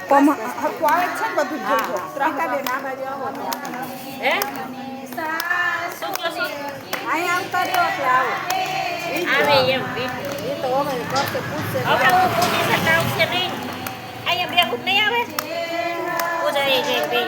હરખું આવે છે ને બધું જોજો. ત્રંકાબેન આ બાજુ આવો તો. હે શું કહો છો? અહીંયા આવતા રહ્યો એટલે આવો. આવે એમ વિડીયો એ તો અમે કરશે પૂછશે. હવે હું પોલીસ આવશે નહીં અહીંયા બેહું નહીં આવે પૂજા એ જઈને બે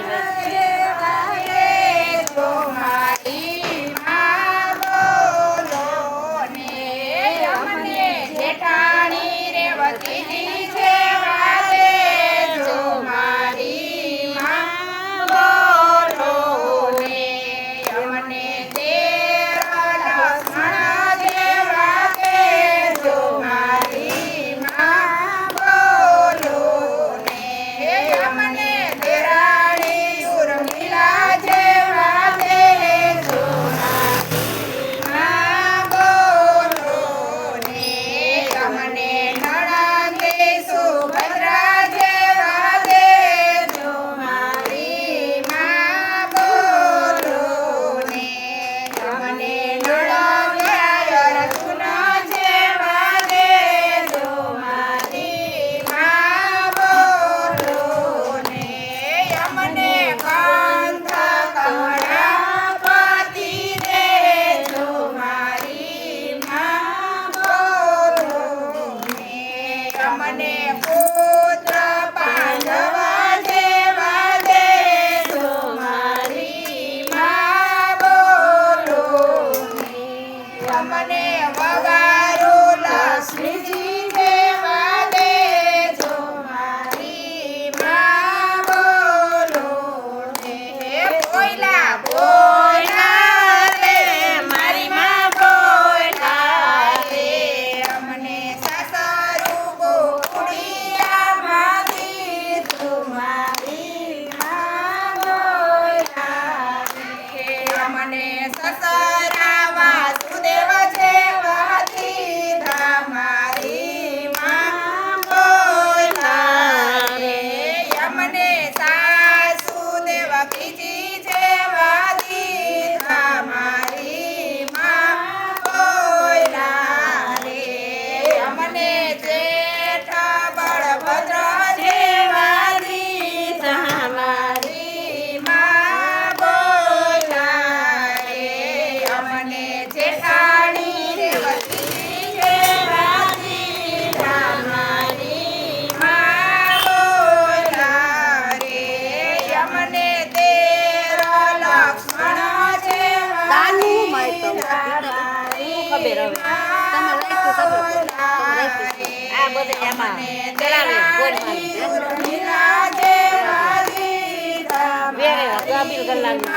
ખબર હવે તમે લખ્યું ખબર આ બધે એમાં ચલાવે બોલવાનું વેરે કાબિલ ગલ્લાનું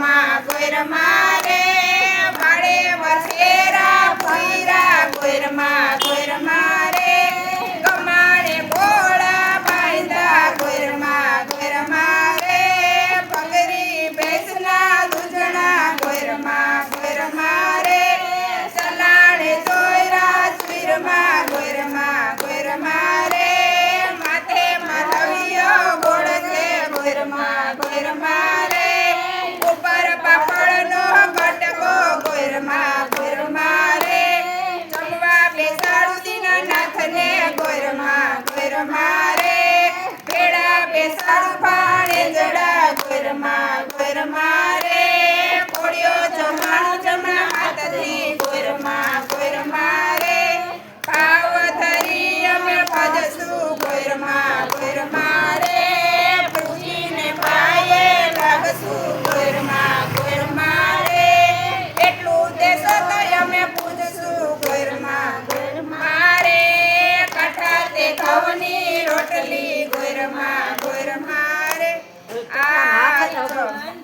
ગોયરમાં ગોયરમાં રે વાડે વસેરા ફુઈરા ગોયરમાં રે કમાડે બોળા બાંધા ગોયરમાં રે પગરી ભેંસના દૂધણા ગોયરમાં રે સલાડે ચોયરા સુઈરમાં ગોયરમાં રે માથે માધવિયો ગોળ છે ગોયરમાં રે ઉપર પાપડનો બટકો ગોયરમાં રે જમવા બેસાડું દીનાનાથને ગોયરમાં રે ભેળા બેસાડું ભાણે જડા ગોયરમાં રે કોળિયો જમાણું જમણા હાથથી ગોયરમાં રે ભાવ ધરી અમે ભજશું ગોયરમાં રે પૂજીને પાયે લાગશું ગોયરમાં રે એટલું દેશો તો અમે પૂજશું ગોયરમાં રે કાઠા તે ઘઉંની રોટલી ગોયરમાં રે આ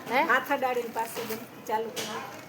હે? હાથ અડાડીને પાસે ચાલુ કરો